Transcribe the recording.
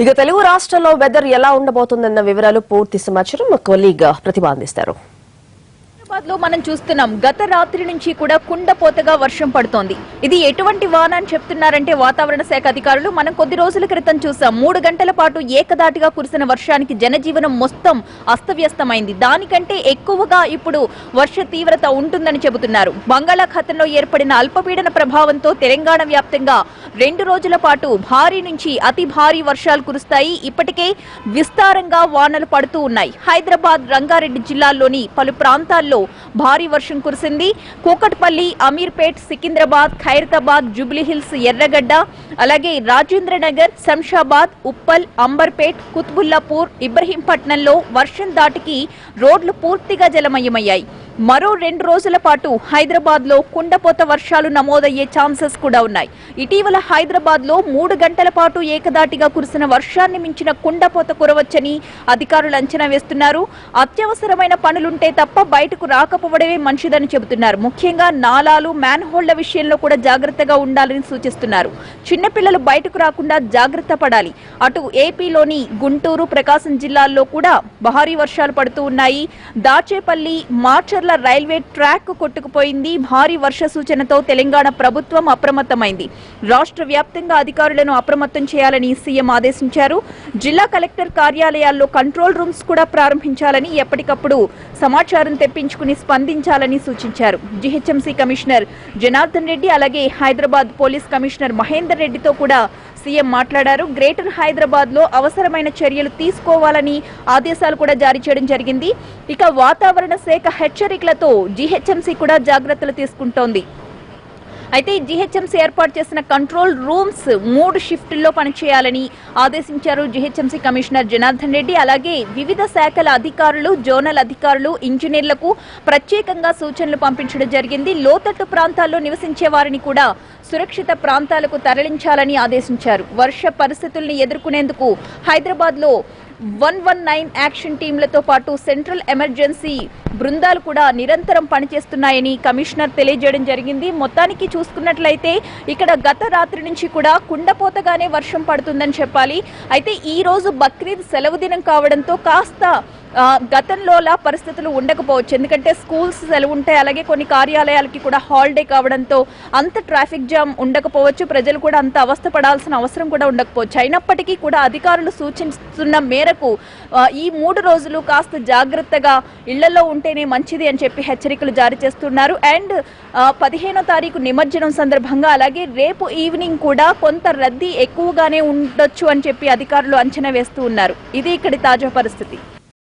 ఇక తెలుగు రాష్ట్రాల్లో వెదర్ ఎలా ఉండబోతుందన్న వివరాలు పూర్తి సమాచారం మా కొలీగ్ ప్రతిభ అందిస్తారు. లో మనం చూస్తున్నాం గత రాత్రి నుంచి కూడా కుండపోతగా వర్షం పడుతోంది. ఇది ఎటువంటి వాన అని చెప్తున్నారంటే వాతావరణ శాఖ అధికారులు మనం కొద్ది రోజుల క్రితం చూసాం 3 గంటల పాటు ఏకదాటిగా కురిసిన వర్షానికి జనజీవనం మొత్తం అస్తవ్యస్తమైంది. దానికంటే ఎక్కువగా ఇప్పుడు వర్ష తీవ్రత ఉంటుందని చెబుతున్నారు. బంగాళాఖాతంలో ఏర్పడిన అల్పపీడన ప్రభావంతో తెలంగాణ వ్యాప్తంగా 2 రోజుల పాటు భారీ నుంచి అతి భారీ వర్షాలు కురుస్తాయి. ఇప్పటికే విస్తారంగా వానలు పడుతూ ఉన్నాయి. హైదరాబాద్, రంగారెడ్డి జిల్లాల్లోని పలు ప్రాంతాల్లో భారీ వర్షం కురిసింది. కూకట్పల్లి, అమీర్పేట్, సికింద్రాబాద్, ఖైరతాబాద్, జూబ్లీహిల్స్, ఎర్రగడ్డ, అలాగే రాజేంద్రనగర్, శంషాబాద్, ఉప్పల్, అంబర్పేట్, కుత్బుల్లాపూర్, ఇబ్రహీంపట్నంలో వర్షం దాటికి రోడ్లు పూర్తిగా జలమయమయ్యాయి. మరో 2 రోజుల పాటు హైదరాబాద్ లో కుండపోత వర్షాలు నమోదయ్యే ఛాన్సెస్ కూడా ఉన్నాయి. ఇటీవల హైదరాబాద్ లో 3 గంటల పాటు ఏకదాటిగా కురిసిన వర్షాన్ని మించిన కుండపోత కురవచ్చని అధికారులు అంచనా వేస్తున్నారు. అత్యవసరమైన పనులుంటే తప్ప బయటకు రాకపోవడమే మంచిదని చెబుతున్నారు. ముఖ్యంగా నాలాలు, మ్యాన్హోళ్ల విషయంలో కూడా జాగ్రత్తగా ఉండాలని సూచిస్తున్నారు. చిన్నపిల్లలు బయటకు రాకుండా జాగ్రత్త పడాలి. అటు ఏపీలోని గుంటూరు, ప్రకాశం జిల్లాల్లో కూడా భారీ వర్షాలు పడుతూ ఉన్నాయి. దాచేపల్లి, మార్చర్ల రైల్వే ట్రాక్ కొట్టుకుపోయింది. భారీ వర్ష సూచనతో తెలంగాణ ప్రభుత్వం అప్రమత్తమైంది. రాష్ట్ర వ్యాప్తంగా అధికారులను అప్రమత్తం చేయాలని సీఎం ఆదేశించారు. జిల్లా కలెక్టర్ కార్యాలయాల్లో కంట్రోల్ రూమ్స్ కూడా ప్రారంభించాలని, ఎప్పటికప్పుడు సమాచారం తెప్పించుకుని స్పందించాలని సూచించారు. జీహెచ్ఎంసీ కమిషనర్ జనార్దన్ రెడ్డి అలాగే హైదరాబాద్ పోలీస్ కమిషనర్ మహేందర్ రెడ్డితో కూడా సీఎం మాట్లాడారు. గ్రేటర్ హైదరాబాద్ లో అవసరమైన చర్యలు తీసుకోవాలని ఆదేశాలు కూడా జారీ చేయడం జరిగింది. ఇక వాతావరణ శాఖ హెచ్చరికలతో జీహెచ్ఎంసీ కూడా జాగ్రత్తలు తీసుకుంటోంది. అయితే జీహెచ్ఎంసీ ఏర్పాటు చేసిన కంట్రోల్ రూమ్స్ 3 షిఫ్టుల్లో పనిచేయాలని ఆదేశించారు జీహెచ్ఎంసీ కమిషనర్ జనార్దన్ రెడ్డి. అలాగే వివిధ శాఖల అధికారులు, జోనల్ అధికారులు, ఇంజనీర్లకు ప్రత్యేకంగా సూచనలు పంపించడం జరిగింది. లోతట్టు ప్రాంతాల్లో నివసించే వారిని కూడా సురక్షిత ప్రాంతాలకు తరలించాలని ఆదేశించారు. వర్ష పరిస్థితుల్ని ఎదుర్కొనేందుకు హైదరాబాద్ లో 119 యాక్షన్ టీంలతో పాటు సెంట్రల్ ఎమర్జెన్సీ బృందాలు కూడా నిరంతరం పనిచేస్తున్నాయని కమిషనర్ తెలియజేయడం జరిగింది. మొత్తానికి చూసుకున్నట్లయితే ఇక్కడ గత రాత్రి నుంచి కూడా కుండపోతగానే వర్షం పడుతుందని చెప్పాలి. అయితే ఈ రోజు బక్రీద్ సెలవు దినం కావడంతో కాస్త గతంలోలా పరిస్థితులు ఉండకపోవచ్చు. ఎందుకంటే స్కూల్స్ సెలవు ఉంటాయి, అలాగే కొన్ని కార్యాలయాలకి కూడా హాలిడే కావడంతో అంత ట్రాఫిక్ జామ్ ఉండకపోవచ్చు. ప్రజలు కూడా అంత అవస్థ పడాల్సిన అవసరం కూడా ఉండకపోవచ్చు. అయినప్పటికీ కూడా అధికారులు సూచిస్తున్న మేరకు ఈ 3 రోజులు కాస్త జాగ్రత్తగా ఇళ్లలో ఉంటేనే మంచిది అని చెప్పి హెచ్చరికలు జారీ చేస్తున్నారు. అండ్ 15వ తారీఖు నిమజ్జనం సందర్భంగా అలాగే రేపు ఈవినింగ్ కూడా కొంత రద్దీ ఎక్కువగానే ఉండొచ్చు అని చెప్పి అధికారులు అంచనా వేస్తూ ఉన్నారు. ఇది ఇక్కడి తాజా పరిస్థితి.